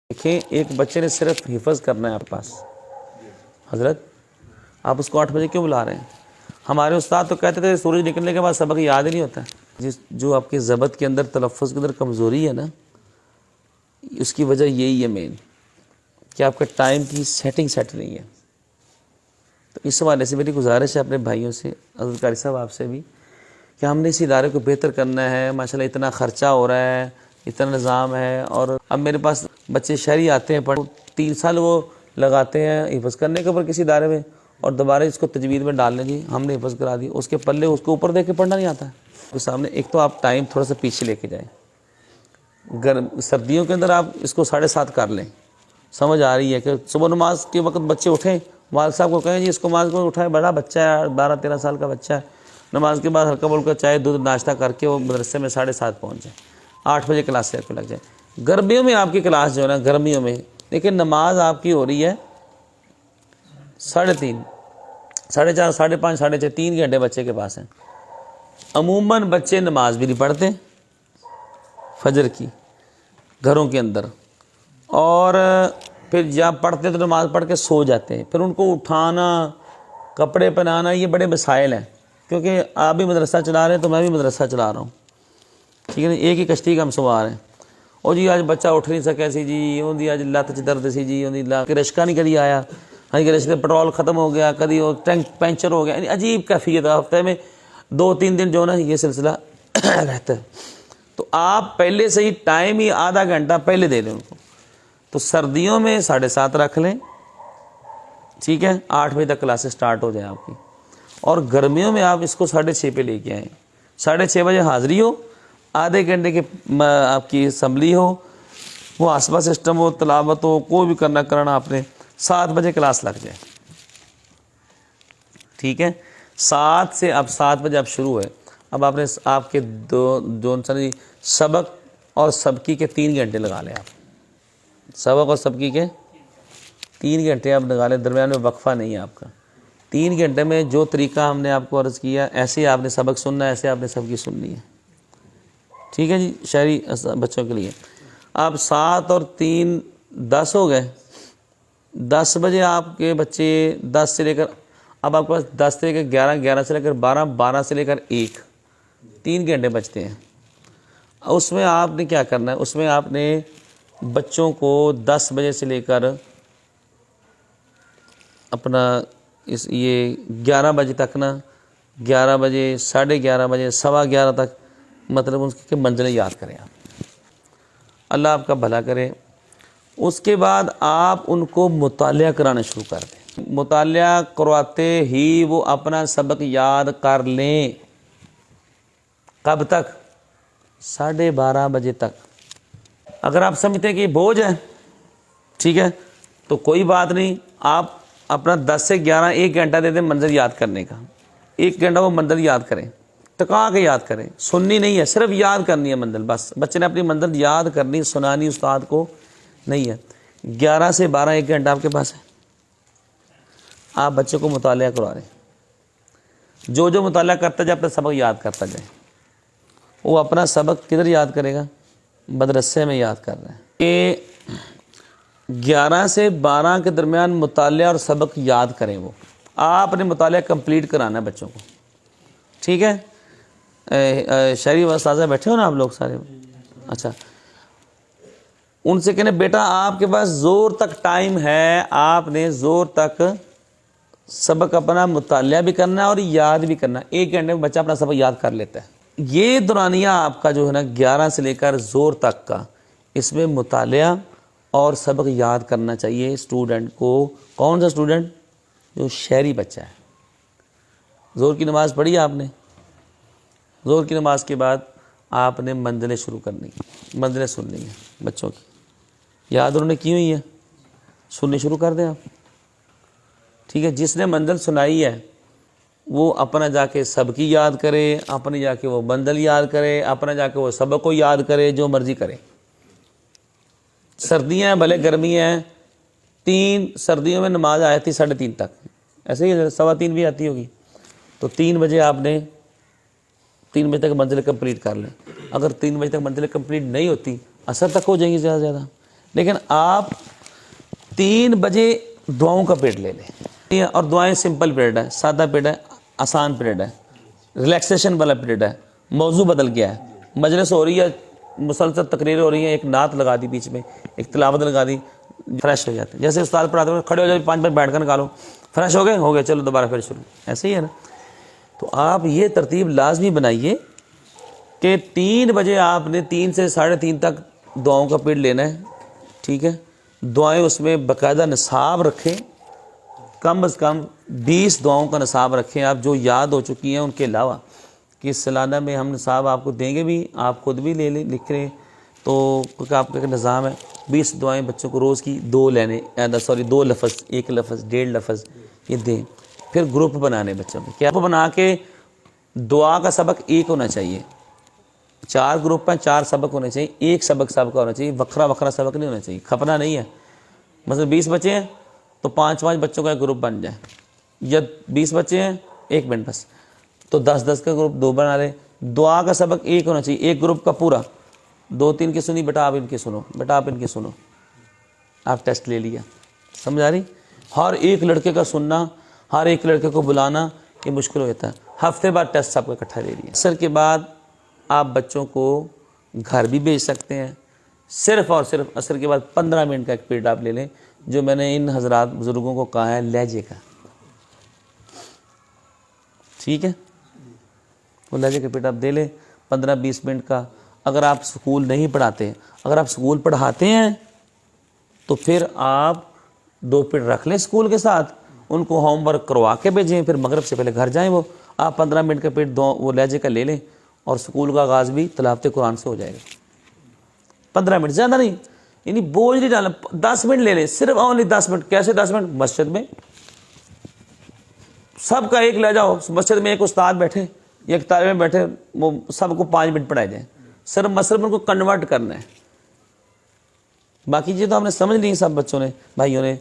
دیکھیں ایک بچے نے صرف حفظ کرنا ہے آپ کے پاس، حضرت آپ اس کو 8 بجے کیوں بلا رہے ہیں؟ ہمارے استاد تو کہتے تھے سورج نکلنے کے بعد سبق یاد ہی نہیں ہوتا ہے۔ جو آپ کے ضبط کے اندر، تلفظ کے اندر کمزوری ہے نا، اس کی وجہ یہی ہے مین، کہ آپ کا ٹائم کی سیٹنگ سیٹ نہیں ہے۔ تو اس حوالے سے میری گزارش ہے اپنے بھائیوں سے، حضرت قاری صاحب آپ سے بھی، کہ ہم نے اس ادارے کو بہتر کرنا ہے۔ ماشاءاللہ اتنا خرچہ ہو رہا ہے، اتنا نظام ہے، اور اب میرے پاس بچے شہری آتے ہیں، 3 سال وہ لگاتے ہیں حفظ کرنے کے اوپر کسی ادارے میں، اور دوبارہ اس کو تجوید میں ڈالنے جی ہم نے حفظ کرا دی، اس کے پلے اس کو اوپر دیکھ کے پڑھنا نہیں آتا ہے۔ تو سامنے ایک تو آپ ٹائم تھوڑا سا پیچھے لے کے جائیں، سردیوں کے اندر آپ اس کو 7:30 کر لیں۔ سمجھ آ رہی ہے کہ صبح نماز کے وقت بچے اٹھیں، والد صاحب کو کہیں جی اس کو نماز کو اٹھائیں، بڑا بچہ ہے، 12-13 سال کا بچہ ہے، نماز کے بعد ہلکا پھلکا چائے دودھ ناشتہ کر کے وہ مدرسے میں 7:30 پہنچ جائیں، 8 بجے کلاس سے لگ جائے۔ گرمیوں میں آپ کی کلاس جو ہے نا، گرمیوں میں لیکن نماز آپ کی ہو رہی ہے 3:30، 4:30، 5:30، 6:30، 3 گھنٹے بچے کے پاس ہیں۔ عموماً بچے نماز بھی نہیں پڑھتے فجر کی گھروں کے اندر، اور پھر جب پڑھتے تو نماز پڑھ کے سو جاتے ہیں، پھر ان کو اٹھانا، کپڑے پہنانا، یہ بڑے مسائل ہیں، کیونکہ آپ بھی مدرسہ چلا رہے ہیں تو میں بھی مدرسہ چلا رہا ہوں، ٹھیک ہے نا، ایک ہی کشتی کا ہم سوار ہیں۔ اور جی آج بچہ اٹھ نہیں سکے سی جی، وہ دی آج لت چ درد سی جی، کہ رشکا نہیں کری آیا، ہاں کہ رشتے پٹرول ختم ہو گیا، کدی وہ ٹینک پنچر ہو گیا، یعنی عجیب کیفیت ہے۔ ہفتے میں 2-3 دن جو نا یہ سلسلہ رہتا ہے۔ تو آپ پہلے سے ہی ٹائم ہی آدھا گھنٹہ پہلے دے دیں ان کو۔ تو سردیوں میں 7:30 رکھ لیں، ٹھیک ہے، 8 بجے تک کلاسیں سٹارٹ ہو جائیں آپ کی، اور گرمیوں میں آپ اس کو 6:30 پہ لے کے آئیں، 6:30 بجے حاضری ہو، آدھے گھنٹے کی آپ کی اسمبلی ہو، وہ آسبا سسٹم ہو، تلاوت ہو، کوئی بھی کرنا آپ نے، 7 بجے کلاس لگ جائے، ٹھیک ہے۔ 7 سے اب 7 بجے اب شروع ہے، اب آپ نے آپ کے جو سبق اور سبکی کے 3 گھنٹے لگا لیں، آپ سبق اور سبکی کے 3 گھنٹے آپ لگا لیں، درمیان میں وقفہ نہیں ہے آپ کا۔ 3 گھنٹے میں جو طریقہ ہم نے آپ کو عرض کیا، ایسے آپ نے سبق سننا ہے، ایسے آپ نے سبکی سننی ہے، ٹھیک ہے جی، شہری بچوں کے لیے۔ اب 7 اور 3 10 ہو گئے، 10 بجے آپ کے بچے 10 سے لے کر، اب آپ کے پاس 10 سے لے کر 11، 11 سے لے کر 12، 12 سے لے کر 1، 3 گھنٹے بچتے ہیں۔ اس میں آپ نے کیا کرنا ہے، اس میں آپ نے بچوں کو 10 بجے سے لے کر اپنا یہ 11 بجے تک نا، 11 بجے، 11:30 بجے، 11:15 تک مطلب ان کی منزلیں یاد کریں آپ۔ اللہ آپ کا بھلا کرے۔ اس کے بعد آپ ان کو مطالعہ کرانا شروع کر دیں، مطالعہ کرواتے ہی وہ اپنا سبق یاد کر لیں۔ کب تک؟ 12:30 بجے تک۔ اگر آپ سمجھتے ہیں کہ یہ بوجھ ہے، ٹھیک ہے، تو کوئی بات نہیں، آپ اپنا 10 سے 11 1 گھنٹہ دے دیں منزل یاد کرنے کا، 1 گھنٹہ وہ منزل یاد کریں، ٹکا کے یاد کریں، سننی نہیں ہے، صرف یاد کرنی ہے منزل، بس بچے نے اپنی منزل یاد کرنی، سنانی استاد کو نہیں ہے۔ 11 سے 12 1 گھنٹہ آپ کے پاس ہے، آپ بچے کو مطالعہ کروا رہے ہیں، جو مطالعہ کرتا جائے اپنا سبق یاد کرتا جائے۔ وہ اپنا سبق کدھر یاد کرے گا؟ مدرسے میں یاد کر رہے ہیں کہ 11 سے 12 کے درمیان مطالعہ اور سبق یاد کریں۔ وہ آپ نے مطالعہ کمپلیٹ کرانا ہے بچوں کو، ٹھیک ہے۔ شہری استاذہ بیٹھے ہو نا آپ لوگ سارے؟ اچھا، ان سے کہنے بیٹا آپ کے پاس زور تک ٹائم ہے، آپ نے زور تک سبق اپنا مطالعہ بھی کرنا ہے اور یاد بھی کرنا ہے۔ 1 گھنٹے میں بچہ اپنا سبق یاد کر لیتا ہے۔ یہ دورانیہ آپ کا جو ہے نا 11 سے لے کر زور تک کا، اس میں مطالعہ اور سبق یاد کرنا چاہیے اسٹوڈنٹ کو۔ کون سا اسٹوڈنٹ؟ جو شہری بچہ ہے۔ زور کی نماز پڑھی آپ نے، زور کی نماز کے بعد آپ نے منزلیں شروع کرنی، منزلیں سننی ہیں بچوں کی، یاد انہوں نے کی ہوئی ہیں، سننی شروع کر دیں آپ، ٹھیک ہے۔ جس نے منزل سنائی ہے وہ اپنا جا کے سب کی یاد کرے، اپنے جا کے وہ منزل یاد کرے، اپنا جا کے وہ سبق کو یاد کرے، جو مرضی کرے۔ سردیاں ہیں بھلے گرمیاں ہیں، 3 سردیوں میں نماز آئی تھی 3:30 تک، ایسے ہی 3:15 بھی آتی ہوگی، تو 3 بجے آپ نے 3 بجے تک منزل کمپلیٹ کر لیں۔ اگر 3 بجے تک منزل کمپلیٹ نہیں ہوتی، عصر تک ہو جائیں گی زیادہ سے زیادہ، لیکن آپ 3 بجے دعاؤں کا پیریڈ لے لیں، اور دعائیں سمپل پیریڈ ہے، سادہ پیریڈ ہے، آسان پیریڈ ہے، ریلیکسیشن والا پیریڈ ہے، موضوع بدل گیا ہے، مجلس ہو رہی ہے، مسلسل تقریریں ہو رہی ہیں، ایک نعت لگا دی بیچ میں، ایک تلاوت لگا دی، فریش ہو جاتے ہیں. جیسے استاد پڑھاتے ہیں کھڑے ہو جائے 5 منٹ بیٹھ کر نکالو، فریش ہو گئے چلو دوبارہ پھر شروع، ایسے ہی ہے نا. تو آپ یہ ترتیب لازمی بنائیے کہ 3 بجے آپ نے 3 سے 3:30 تک دعاؤں کا پیریڈ لینا ہے. ٹھیک ہے، دعائیں اس میں باقاعدہ نصاب رکھیں، کم از کم 20 دعاؤں کا نصاب رکھیں آپ، جو یاد ہو چکی ہیں ان کے علاوہ، کہ سالانہ میں ہم نصاب آپ کو دیں گے بھی، آپ خود بھی لے لیں لکھ رہے. تو کیونکہ آپ کا نظام ہے 20 دعائیں بچوں کو روز کی 2 لینے، 2 لفظ، 1 لفظ، 1.5 لفظ یہ دیں. پھر گروپ بنانے بچوں کے، کیا بنا کے دعا کا سبق ایک ہونا چاہیے. 4 گروپ ہیں، 4 سبق ہونے چاہیے، ایک سبق سب کا ہونا چاہیے، وکھرا سبق نہیں ہونا چاہیے، کھپنا نہیں ہے. مثلا 20 بچے ہیں تو 5 بچوں کا ایک گروپ بن جائے، یا 20 بچے ہیں 1 منٹ بس تو 10 کا گروپ 2 بنا لیں. دعا کا سبق ایک ہونا چاہیے، ایک گروپ کا پورا. 2-3 کی سنی، بیٹا آپ ان کی سنو، بیٹا آپ ان کی سنو، آپ ٹیسٹ لے لیا. سمجھ آ رہی؟ ہر ایک لڑکے کا سننا، ہر ایک لڑکے کو بلانا یہ مشکل ہو جاتا ہے. ہفتے بعد ٹیسٹ سب کو اکٹھا لے لیا. عصر کے بعد آپ بچوں کو گھر بھی بھیج سکتے ہیں. صرف اور صرف عصر کے بعد 15 منٹ کا ایک پیریڈ آپ لے لیں، جو میں نے ان حضرات بزرگوں کو کہا ہے لہجے کا. ٹھیک ہے، وہ لہجے کا پیریڈ آپ دے لیں 15-20 منٹ کا. اگر آپ سکول نہیں پڑھاتے، اگر آپ سکول پڑھاتے ہیں تو پھر آپ 2 پیریڈ رکھ لیں سکول کے ساتھ، ان کو ہوم ورک کروا کے بھیجیں، پھر مغرب سے پہلے گھر جائیں. وہ آپ 15 منٹ کا پیریڈ وہ لہجے کا لے لیں، اور سکول کا آغاز بھی تلاوت قرآن سے ہو جائے گا. 15 منٹ، زیادہ نہیں، یعنی بوجھ نہیں ڈالنا. 10 منٹ لے لیں، صرف اونلی 10 منٹ. کیسے 10 منٹ؟ مسجد میں سب کا ایک لہجہ ہو، مسجد میں ایک استاد بیٹھے، ایک طالب علم بیٹھے، وہ سب کو 5 منٹ پڑھائے جائیں. صرف مسجد میں ان کو کنورٹ کرنا ہے. باقی چیزیں تو ہم نے سمجھ لی سب بچوں نے، بھائیوں نے.